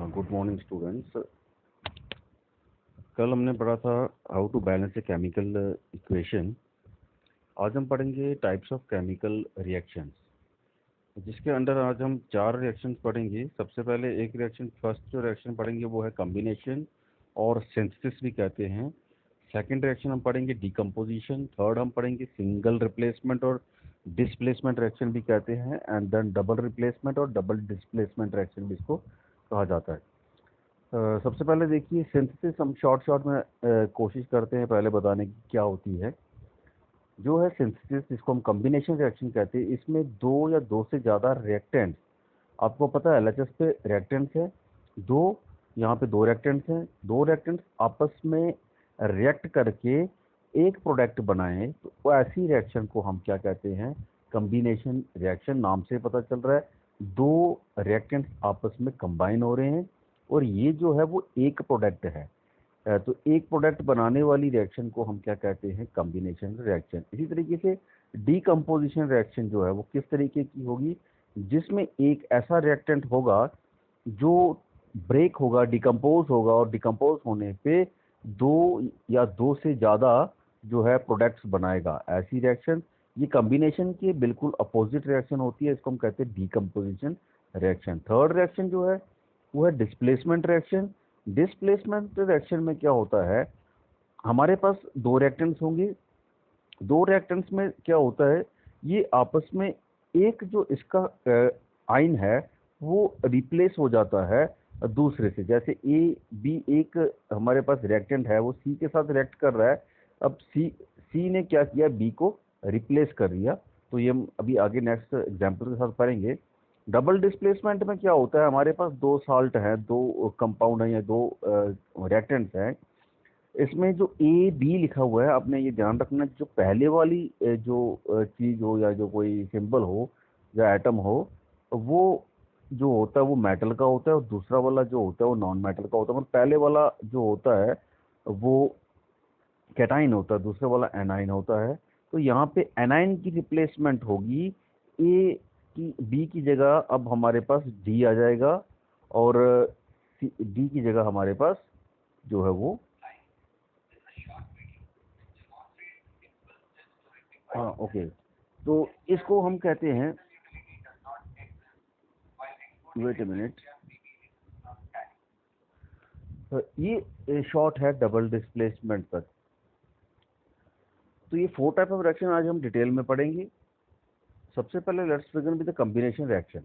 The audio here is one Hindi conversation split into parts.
Good morning students. कल हमने पढ़ा था how to balance a chemical equation. आज हम पढ़ेंगे टाइप्स ऑफ केमिकल रिएक्शंस, जिसके अंडर आज हम 4 रिएक्शंस पढ़ेंगे। सबसे पहले एक रिएक्शन, फर्स्ट जो रिएक्शन पढ़ेंगे वो है कॉम्बिनेशन और सिंथेसिस भी कहते हैं। सेकंड रिएक्शन हम पढ़ेंगे डिकम्पोजिशन। थर्ड हम पढ़ेंगे सिंगल रिप्लेसमेंट और डिस्प्लेसमेंट रिएक्शन भी कहते हैं। एंड देन डबल रिप्लेसमेंट और डबल डिस्प्लेसमेंट रिएक्शन भी इसको कहा जाता है। सबसे पहले देखिए सिंथेसिस। हम शॉर्ट में कोशिश करते हैं पहले बताने की क्या होती है। जो है सिंथेसिस, जिसको हम कॉम्बिनेशन रिएक्शन कहते हैं, इसमें दो या दो से ज़्यादा रिएक्टेंट्स, आपको पता है एलएचएस पे रिएक्टेंट्स है दो, यहाँ पे दो रिएक्टेंट्स हैं, दो रिएक्टेंट्स आपस में रिएक्ट करके एक प्रोडक्ट बनाएं, तो ऐसी रिएक्शन को हम क्या कहते हैं? Combination reaction. नाम से पता चल रहा है दो रिएक्टेंट्स आपस में कंबाइन हो रहे हैं और ये जो है वो एक प्रोडक्ट है। तो एक प्रोडक्ट बनाने वाली रिएक्शन को हम क्या कहते हैं? Combination reaction. इसी तरीके से डीकम्पोजिशन रिएक्शन जो है वो किस तरीके की होगी? जिसमें एक ऐसा रिएक्टेंट होगा जो ब्रेक होगा, डिकम्पोज होगा, और डिकम्पोज होने पे दो या दो से ज़्यादा जो है प्रोडक्ट्स बनाएगा। ऐसी रिएक्शन, ये कॉम्बिनेशन की बिल्कुल अपोजिट रिएक्शन होती है, इसको हम कहते हैं डीकम्पोजिशन रिएक्शन। थर्ड रिएक्शन जो है वो है डिस्प्लेसमेंट रिएक्शन। डिस्प्लेसमेंट रिएक्शन में क्या होता है? हमारे पास दो रिएक्टेंट्स होंगे, दो रिएक्टेंट्स में क्या होता है, ये आपस में एक जो इसका आयन है वो रिप्लेस हो जाता है दूसरे से। जैसे ए बी, एक हमारे पास रिएक्टेंट है वो सी के साथ रिएक्ट कर रहा है। अब सी ने क्या किया? बी को रिप्लेस कर दिया। तो ये हम अभी आगे नेक्स्ट एग्जांपल के साथ पढ़ेंगे। डबल डिस्प्लेसमेंट में क्या होता है? हमारे पास दो साल्ट हैं, दो कंपाउंड हैं या दो रिएक्टेंट्स हैं। इसमें जो ए बी लिखा हुआ है, आपने ये ध्यान रखना, जो पहले वाली जो चीज हो या जो कोई सिंबल हो या एटम हो, वो जो होता है वो मेटल का होता है और दूसरा वाला जो होता है वो नॉन मेटल का होता है। मतलब पहले वाला जो होता है वो कैटाइन होता है, दूसरे वाला एनाइन होता है। तो यहाँ पे एनाइन की रिप्लेसमेंट होगी, ए की बी की जगह अब हमारे पास डी आ जाएगा और डी की जगह हमारे पास जो है वो, हाँ ओके, तो इसको हम कहते हैं, वेट ए मिनट, ये शॉर्ट है डबल डिस्प्लेसमेंट पर। तो ये 4 टाइप ऑफ रिएक्शन आज हम डिटेल में पढ़ेंगे। सबसे पहले let's begin with the combination reaction.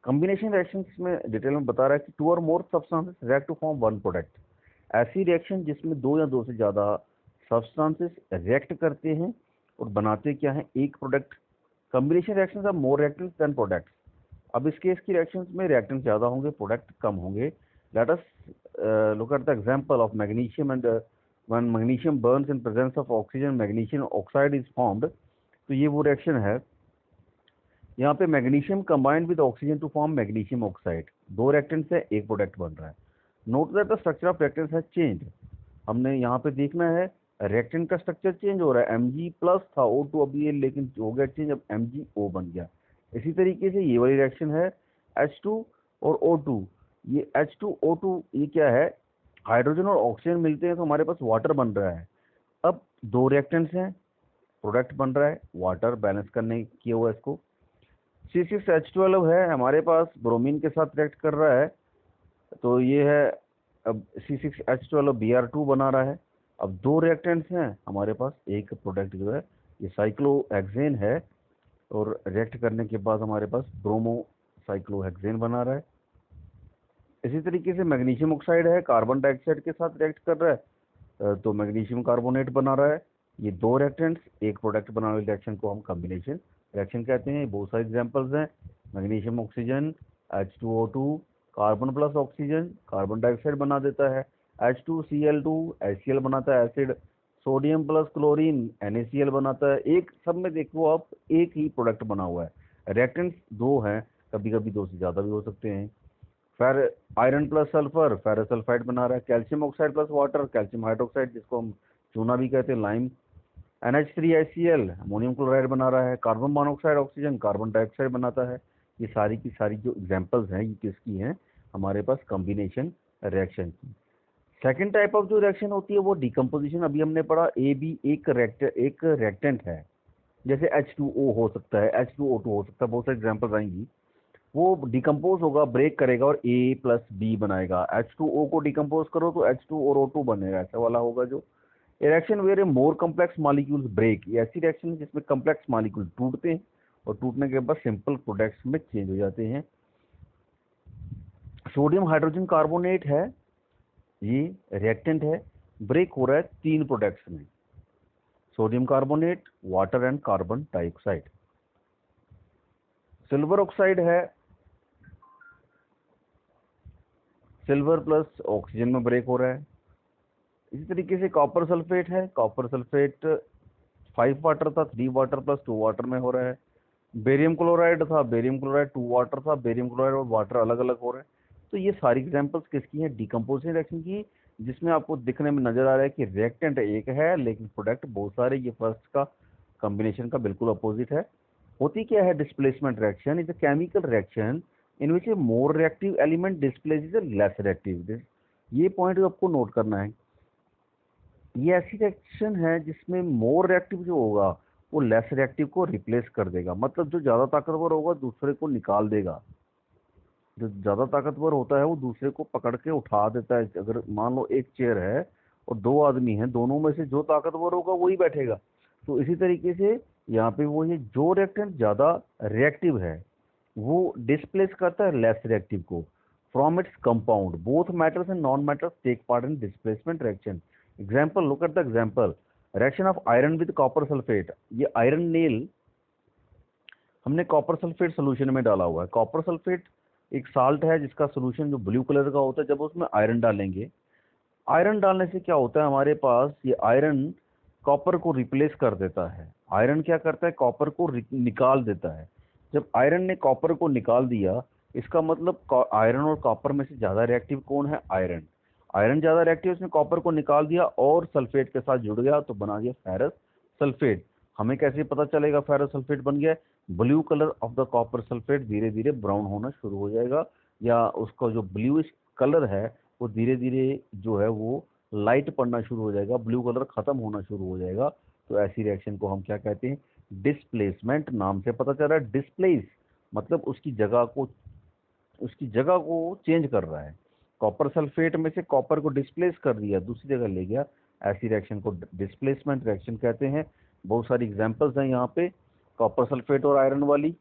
Combination reaction में डिटेल में बता रहा है कि two or more substances react to form one product. ऐसी रिएक्शन जिसमें दो या दो से ज़्यादा सब्सटेंसेस रिएक्ट करते हैं और बनाते क्या है? एक product. Combination reactions are more reactants than products. अब इस केस की रिएक्शंस में रिएक्टेंट ज़्यादा होंगे, प्रोडक्ट कम होंगे। Let us look at the example of magnesium and when magnesium burns in presence of oxygen, magnesium oxide is formed. तो ये वो रिएक्शन है, यहाँ पे magnesium combined with oxygen to form magnesium oxide. दो रिएक्टेंट्स है, एक प्रोडक्ट बन रहा है। Note that the structure of reactants has changed. हमने यहाँ पे देखना है रिएक्टेंट का स्ट्रक्चर चेंज हो रहा है। Mg प्लस था O2, अभी ये लेकिन हो गया चेंज, अब MgO बन गया। इसी तरीके से ये वाली रिएक्शन है H2 और O2। ये H2O2 ये क्या है? हाइड्रोजन और ऑक्सीजन मिलते हैं तो हमारे पास वाटर बन रहा है। अब दो रिएक्टेंट्स हैं, प्रोडक्ट बन रहा है, वाटर बैलेंस करने किया हुआ इसको। C6H12 है हमारे पास, ब्रोमीन के साथ रिएक्ट कर रहा है, तो ये है अब C6H12 Br2 बना रहा है। अब दो रिएक्टेंट्स हैं हमारे पास, एक प्रोडक्ट जो है ये साइक्लोहेक्सेन है और रिएक्ट करने के बाद हमारे पास ब्रोमो साइक्लोहेक्सेन बना रहा है। इसी तरीके से मैग्नीशियम ऑक्साइड है, कार्बन डाइऑक्साइड के साथ रिएक्ट कर रहा है, तो मैग्नीशियम कार्बोनेट बना रहा है। ये दो रिएक्टेंट्स एक प्रोडक्ट बनाने वाले रिएक्शन को हम कॉम्बिनेशन रिएक्शन कहते हैं। बहुत सारे एग्जांपल्स हैं, magnesium oxygen, H2O2, carbon plus oxygen carbon dioxide बना देता है, H2Cl2 HCl बनाता है acid, sodium plus chlorine NaCl बनाता है। एक सब में देखो आप, एक ही प्रोडक्ट बना हुआ है। रिएक्टेंट्स दो हैं, कभी कभी दो से ज़्यादा भी हो सकते हैं। फिर iron plus sulphur ferrous sulphide बना रहा है, calcium oxide plus water calcium hydroxide, जिसको हम चूना भी कहते हैं, लाइम। NH3HCl अमोनियम क्लोराइड बना रहा है, carbon monoxide oxygen carbon dioxide बनाता है। ये सारी की सारी जो एग्जांपल्स हैं ये किसकी हैं? हमारे पास कॉम्बिनेशन रिएक्शन की। सेकेंड टाइप ऑफ जो रिएक्शन होती है वो डिकम्पोजिशन। अभी हमने पढ़ा ए बी एक रिएक्टेंट है, जैसे H2O हो सकता है, H2O2 हो सकता है, बहुत सारी एग्जाम्पल्स आएंगी। वो डिकम्पोज होगा, ब्रेक करेगा और A+B बनाएगा। H2O को डिकम्पोज करो तो H2 और O2 बनेगा, ऐसा वाला होगा। जो reaction where a more complex molecules break, ये ऐसी रिएक्शन है जिसमें कम्प्लेक्स मॉलिक्यूल टूटते हैं और टूटने के बाद सिंपल प्रोडक्ट्स में चेंज हो जाते हैं। सोडियम हाइड्रोजन कार्बोनेट है, ये रिएक्टेंट है, ब्रेक हो रहा है 3 प्रोडक्ट्स में, sodium carbonate, water and carbon dioxide. Silver oxide है, सिल्वर प्लस ऑक्सीजन में ब्रेक हो रहा है। इसी तरीके से कॉपर सल्फेट है, कॉपर सल्फेट 5 वाटर था, 3 वाटर प्लस 2 वाटर में हो रहा है। बेरियम क्लोराइड था, बेरियम क्लोराइड 2 वाटर था, बेरियम क्लोराइड और वाटर अलग अलग हो रहा है। तो ये सारी एग्जांपल्स किसकी हैं? डिकम्पोजिशन रिएक्शन की, जिसमें आपको दिखने में नजर आ रहा है कि रिएक्टेंट एक है लेकिन प्रोडक्ट बहुत सारे। ये फर्स्ट का कॉम्बिनेशन का बिल्कुल अपोजिट है। होती क्या है? Displacement reaction is a chemical reaction in which A more reactive element displaces a less reactive. ये पॉइंट आपको नोट करना है। ये ऐसी रिएक्शन है जिसमें मोर रिएक्टिव जो होगा वो लेस रिएक्टिव को रिप्लेस कर देगा। मतलब जो ज्यादा ताकतवर होगा दूसरे को निकाल देगा। जो ज्यादा ताकतवर होता है वो दूसरे को पकड़ के उठा देता है। अगर मान लो एक चेयर है और 2 आदमी हैं, दोनों में से जो ताकतवर होगा वही बैठेगा। तो इसी तरीके से यहाँ पे वो ये जो रिएक्टेंट ज्यादा रिएक्टिव है वो डिस्प्लेस करता है लेस रिएक्टिव को from its compound. Both metals and non metals take part in displacement reaction. Example, look at the example. Reaction of iron with copper sulphate. ये आयरन नेल हमने कॉपर सल्फेट सोल्यूशन में डाला हुआ है। कॉपर सल्फेट एक साल्ट है जिसका सोल्यूशन जो ब्लू कलर का होता है। जब उसमें आयरन डालेंगे, आयरन डालने से क्या होता है, हमारे पास ये आयरन कॉपर को रिप्लेस कर देता है। आयरन क्या करता है? कॉपर को निकाल देता है। जब आयरन ने कॉपर को निकाल दिया, इसका मतलब आयरन और कॉपर में से ज्यादा रिएक्टिव कौन है? आयरन। आयरन ज्यादा रिएक्टिव, उसने कॉपर को निकाल दिया और सल्फेट के साथ जुड़ गया तो बना गया फेरस सल्फेट। हमें कैसे पता चलेगा फेरस सल्फेट बन गया? Blue colour of the copper sulphate धीरे धीरे ब्राउन होना शुरू हो जाएगा, या उसका जो ब्लूइश कलर है वो धीरे धीरे जो है वो लाइट पड़ना शुरू हो जाएगा, ब्लू कलर खत्म होना शुरू हो जाएगा। तो ऐसी रिएक्शन को हम क्या कहते हैं? डिस्प्लेसमेंट। नाम से पता चल रहा है डिस्प्लेस मतलब उसकी जगह को चेंज कर रहा है। कॉपर सल्फेट में से कॉपर को डिस्प्लेस कर दिया, दूसरी जगह ले गया। ऐसी रिएक्शन को डिस्प्लेसमेंट रिएक्शन कहते हैं। बहुत सारी एग्जांपल्स हैं यहाँ पे कॉपर सल्फेट और आयरन वाली,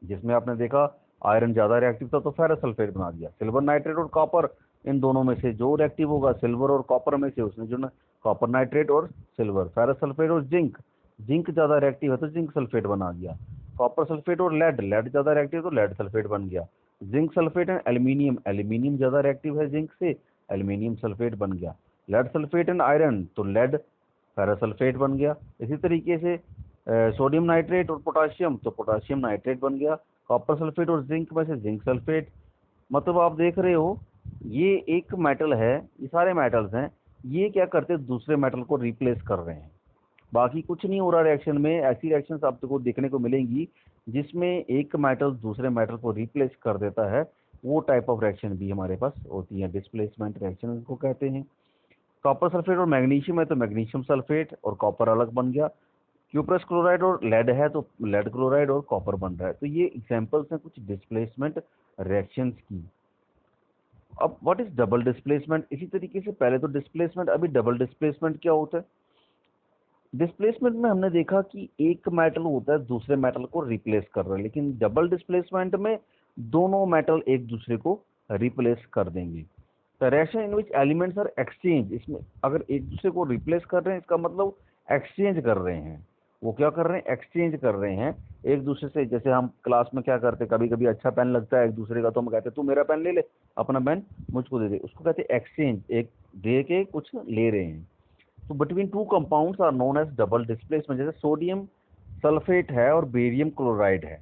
जिसमें आपने देखा आयरन ज्यादा रिएक्टिव था तो फेरस सल्फेट बना दिया। सिल्वर नाइट्रेट और कॉपर, इन दोनों में से जो रिएक्टिव होगा सिल्वर और कॉपर में से उसने जो ना कॉपर नाइट्रेट और सिल्वर। फेरस सल्फेट और जिंक, जिंक ज्यादा रिएक्टिव है तो जिंक सल्फेट बना दिया। कॉपर सल्फेट और लेड, लेड ज्यादा रिएक्टिव तो लेड सल्फेट बन गया। Zinc sulphate and aluminium, aluminium ज्यादा रिएक्टिव है जिंक से, एल्यूमिनियम सल्फेट बन गया। लेड सल्फेट एंड आयरन तो लेड फेरस सल्फेट बन गया। इसी तरीके से सोडियम नाइट्रेट और पोटाशियम तो पोटाशियम नाइट्रेट बन गया। कॉपर सल्फेट और जिंक में से जिंक सल्फेट। मतलब आप देख रहे हो ये एक मेटल है, ये सारे मेटल्स हैं, ये क्या करते हैं? दूसरे मेटल को रिप्लेस कर रहे हैं। बाकी कुछ नहीं हो रहा रिएक्शन में। ऐसी रिएक्शंस आपको देखने को मिलेंगी जिसमें एक मेटल दूसरे मेटल को रिप्लेस कर देता है। वो टाइप ऑफ रिएक्शन भी हमारे पास होती है, डिस्प्लेसमेंट रिएक्शन को कहते हैं। कॉपर सल्फेट और मैग्नीशियम है तो मैग्नीशियम सल्फेट और कॉपर अलग बन गया। क्यूप्रस क्लोराइड और लेड है तो लेड क्लोराइड और कॉपर बन रहा है। तो ये एग्जांपल्स हैं कुछ डिस्प्लेसमेंट रिएक्शंस की। अब व्हाट इज डबल डिस्प्लेसमेंट? इसी तरीके से पहले तो डिस्प्लेसमेंट, अभी डबल डिस्प्लेसमेंट क्या होता है? डिस्प्लेसमेंट में हमने देखा कि एक मेटल होता है दूसरे मेटल को रिप्लेस कर रहा है, लेकिन डबल डिस्प्लेसमेंट में दोनों मेटल एक दूसरे को रिप्लेस कर देंगे। The reaction in which elements are exchange, इसमें अगर एक दूसरे को रिप्लेस कर रहे हैं इसका मतलब एक्सचेंज कर रहे हैं। वो क्या कर रहे हैं? एक्सचेंज कर रहे हैं एक दूसरे से। जैसे हम क्लास में क्या करते हैं, कभी कभी अच्छा पेन लगता है एक दूसरे का तो हम कहते हैं तू मेरा पेन ले ले, अपना पेन मुझको दे दे, उसको कहते हैं एक्सचेंज। एक दे के कुछ ले रहे हैं। तो between two compounds are known as double displacement. जैसे सोडियम सल्फेट है और बेरियम क्लोराइड है,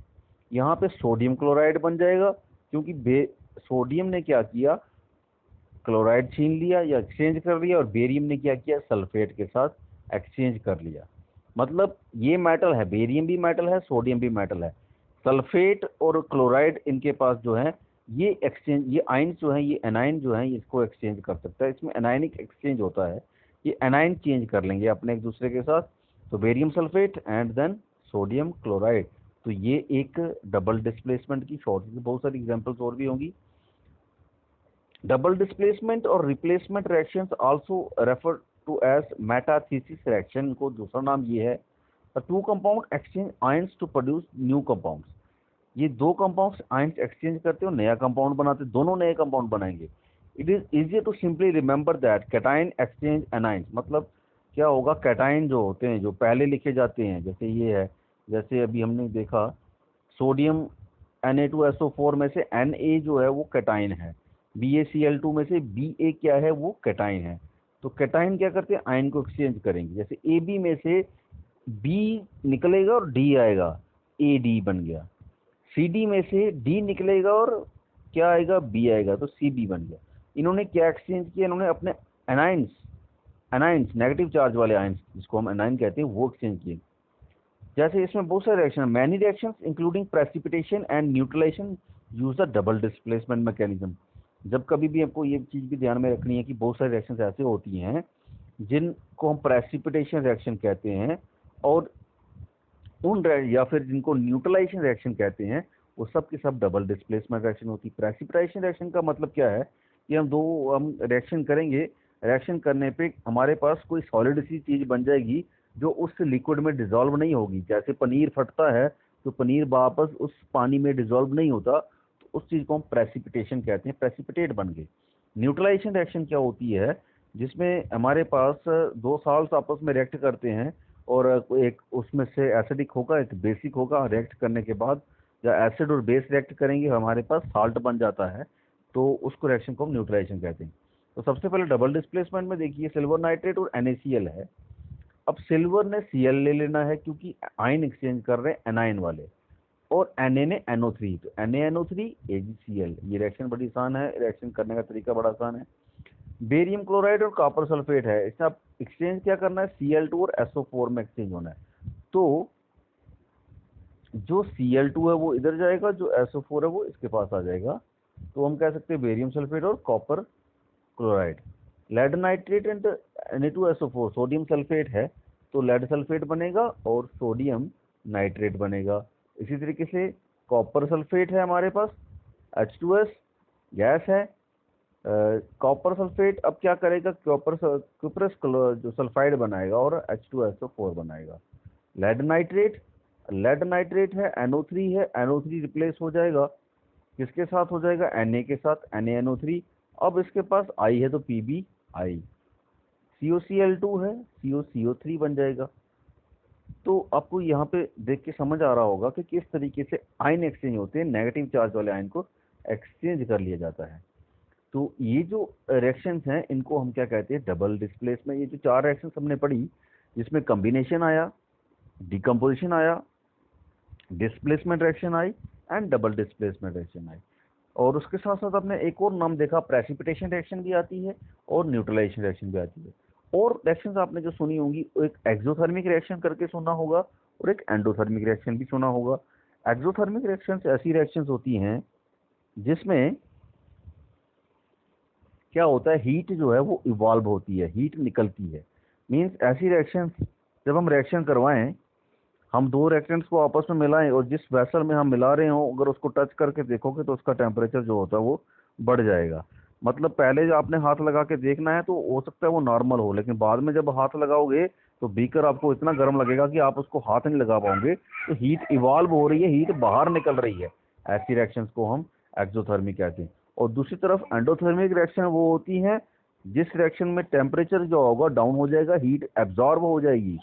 यहाँ पे सोडियम क्लोराइड बन जाएगा क्योंकि सोडियम ने क्या किया? क्लोराइड छीन लिया या एक्सचेंज कर लिया, और बेरियम ने क्या किया? सल्फेट के साथ एक्सचेंज कर लिया। मतलब ये मेटल है, बेरियम भी मेटल है, सोडियम भी मेटल है। सल्फेट और क्लोराइड इनके पास जो है ये एक्सचेंज, ये आयन जो है, ये एनाइन जो है, इसको एक्सचेंज कर सकता है। इसमें एनाइनिक एक्सचेंज होता है, ये एनाइन चेंज कर लेंगे अपने एक दूसरे के साथ। तो barium sulphate and then sodium chloride, तो ये एक डबल डिस्प्लेसमेंट की शॉर्ट, बहुत सारी एग्जांपल्स और भी होंगी। डबल डिस्प्लेसमेंट और replacement reactions also refer to as metathesis reaction, को दूसरा नाम ये है। Two compound exchange ions to produce new compounds, ये दो कंपाउंड्स आयंस एक्सचेंज करते हैं और नया कंपाउंड बनाते हैं, दोनों नए कंपाउंड बनाएंगे। It is easy to simply remember that cation exchange anions, मतलब क्या होगा, कैटायन जो होते हैं जो पहले लिखे जाते हैं, जैसे ये है, जैसे अभी हमने देखा सोडियम Na2SO4 में से Na जो है वो कैटायन है, BaCl2 में से Ba क्या है, वो कैटायन है। तो कैटायन क्या करते हैं, आयन को एक्सचेंज करेंगे। जैसे Ab में से B निकलेगा और D आएगा, Ad बन गया। Cd में से D निकलेगा और क्या आएगा, B आएगा, तो Cb बन गया। इन्होंने क्या एक्सचेंज किया, इन्होंने अपने एनाइंस, एनाइंस नेगेटिव चार्ज वाले आयंस जिसको हम एनाइन कहते हैं, वो एक्सचेंज किए। जैसे इसमें बहुत सारे reaction, many reactions including precipitation and neutralisation use the double displacement mechanism. जब कभी भी आपको ये चीज भी ध्यान में रखनी है कि बहुत सारी रिएक्शंस ऐसे होती हैं जिनको हम प्रेसिपिटेशन रिएक्शन कहते हैं, और या फिर जिनको न्यूट्रलाइजेशन रिएक्शन कहते हैं, वो सब के सब डबल डिस्प्लेसमेंट रिएक्शन होती है। प्रेसिपिटेशन रिएक्शन का मतलब क्या है कि हम रिएक्शन करेंगे, रिएक्शन करने पे हमारे पास कोई सॉलिड सी चीज बन जाएगी जो उस लिक्विड में डिसॉल्व नहीं होगी। जैसे पनीर फटता है तो पनीर वापस उस पानी में डिसॉल्व नहीं होता, तो उस चीज को हम प्रेसिपिटेशन कहते हैं, प्रेसिपिटेट बन गए। न्यूट्रलाइजेशन रिएक्शन क्या होती है, जिसमें हमारे पास दो साल्ट आपस में रिएक्ट करते हैं और एक उसमें से एसिडिक होगा एक बेसिक होगा, रिएक्ट करने के बाद या एसिड और बेस रिएक्ट करेंगे हमारे पास साल्ट बन जाता है, तो उसको रिएक्शन को हम न्यूट्रलाइजेशन कहते हैं। तो सबसे पहले डबल डिस्प्लेसमेंट में देखिए सिल्वर नाइट्रेट और NaCl है। अब सिल्वर ने Cl ले लेना है क्योंकि आयन एक्सचेंज कर रहे हैं एनाइन वाले, और Na ने NO3, तो NaNO3 AgCl। ये रिएक्शन बड़ी आसान है, रिएक्शन करने का तरीका बड़ा आसान है। बेरियम क्लोराइड और कॉपर सल्फेट है, इसमें आप एक्सचेंज क्या करना है, Cl2 और SO4 में एक्सचेंज होना है। तो जो Cl2 है वो इधर जाएगा, जो SO4 है वो इसके पास आ जाएगा। तो हम कह सकते हैं बेरियम सल्फेट और copper chloride. Lead nitrate and Na2SO4 sodium sulphate है, तो लेड सल्फेट बनेगा और सोडियम नाइट्रेट बनेगा। इसी तरीके से कॉपर सल्फेट है हमारे पास, H2S गैस है। कॉपर सल्फेट अब क्या करेगा, क्यूप्रस जो सल्फाइड बनाएगा और H2SO4 बनाएगा। लेड नाइट्रेट है, NO3 है, NO3 रिप्लेस हो जाएगा, किसके साथ हो जाएगा, Na के साथ, NaNO3। अब इसके पास I है तो PbI, COCl2 है, COCO3 बन जाएगा। तो आपको यहाँ पे देख के समझ आ रहा होगा कि किस तरीके से आयन एक्सचेंज होते हैं, नेगेटिव चार्ज वाले आयन को एक्सचेंज कर लिया जाता है। तो ये जो रिएक्शंस हैं इनको हम क्या कहते हैं, डबल डिस्प्लेसमेंट। ये जो चार रिएक्शंस हमने पढ़ी, जिसमें कॉम्बिनेशन आया, डिकम्पोजिशन आया, displacement reaction I and double displacement reaction I. और उसके साथ साथ आपने एक और नाम देखा, प्रेसिपिटेशन रिएक्शन भी आती है और न्यूट्रलाइजेशन रिएक्शन भी आती है। और रिएक्शंस आपने जो सुनी होंगी, एक एक्सोथर्मिक रिएक्शन करके सुना होगा और एक एंडोथर्मिक रिएक्शन भी सुना होगा। एक्सोथर्मिक रिएक्शंस ऐसी रिएक्शंस होती हैं जिसमें क्या होता है, हीट जो है वो इवॉल्व होती है, हीट निकलती है। मींस ऐसी रिएक्शंस जब हम रिएक्शन करवाएं, हम दो रिएक्टेंट्स को आपस में मिलाएं और जिस वेसल में हम मिला रहे हो अगर उसको टच करके देखोगे तो उसका टेम्परेचर जो होता है वो बढ़ जाएगा। मतलब पहले जो आपने हाथ लगा के देखना है तो हो सकता है वो नॉर्मल हो, लेकिन बाद में जब हाथ लगाओगे तो बीकर आपको इतना गर्म लगेगा कि आप उसको हाथ नहीं लगा पाओगे। तो हीट इवॉल्व हो रही है, हीट बाहर निकल रही है, ऐसी रिएक्शंस को हम एक्सोथर्मिक कहते हैं। और दूसरी तरफ एंडोथर्मिक रिएक्शन वो होती हैं जिस रिएक्शन में टेम्परेचर जो होगा डाउन हो जाएगा, हीट एब्जॉर्ब हो जाएगी।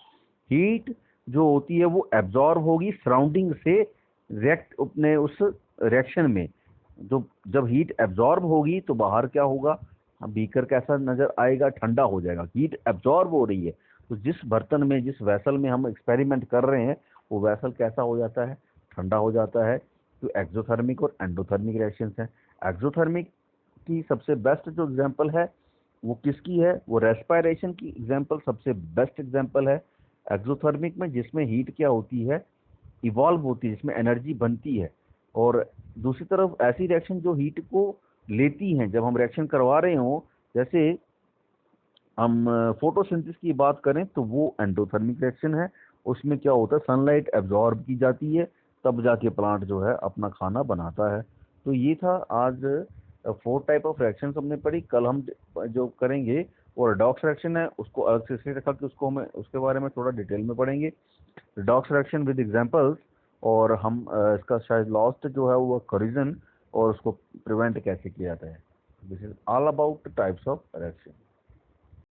हीट जो होती है वो एब्जॉर्ब होगी सराउंडिंग से, रिएक्ट अपने उस रिएक्शन में। जो जब हीट एब्जॉर्ब होगी तो बाहर क्या होगा, बीकर कैसा नजर आएगा, ठंडा हो जाएगा। हीट एब्जॉर्ब हो रही है तो जिस बर्तन में, जिस वेसल में हम एक्सपेरिमेंट कर रहे हैं वो वेसल कैसा हो जाता है, ठंडा हो जाता है। तो एक्सोथर्मिक और एंडोथर्मिक रिएक्शंस हैं। एक्सोथर्मिक की सबसे बेस्ट जो एग्जांपल है वो किसकी है, वो रेस्पिरेशन की एग्जांपल सबसे बेस्ट एग्जांपल है एक्सोथर्मिक में, जिसमें हीट क्या होती है, इवॉल्व होती है, जिसमें एनर्जी बनती है। और दूसरी तरफ ऐसी रिएक्शन जो हीट को लेती हैं जब हम रिएक्शन करवा रहे हों, जैसे हम फोटोसिंथेसिस की बात करें तो वो एंडोथर्मिक रिएक्शन है। उसमें क्या होता है, सनलाइट एब्जॉर्ब की जाती है, तब जाके प्लांट जो है अपना खाना बनाता है। तो ये था आज 4 टाइप ऑफ रिएक्शंस हमने पढ़ी। कल हम जो करेंगे वो रिडॉक्स रिएक्शन है, उसको अलग से इसलिए रखा कि उसको हमें उसके बारे में थोड़ा डिटेल में पढ़ेंगे, रिडॉक्स रिएक्शन विद एग्जांपल्स। और हम इसका शायद लास्ट जो है वो कोरिजन और उसको प्रिवेंट कैसे किया जाता है। This is all about types of reaction.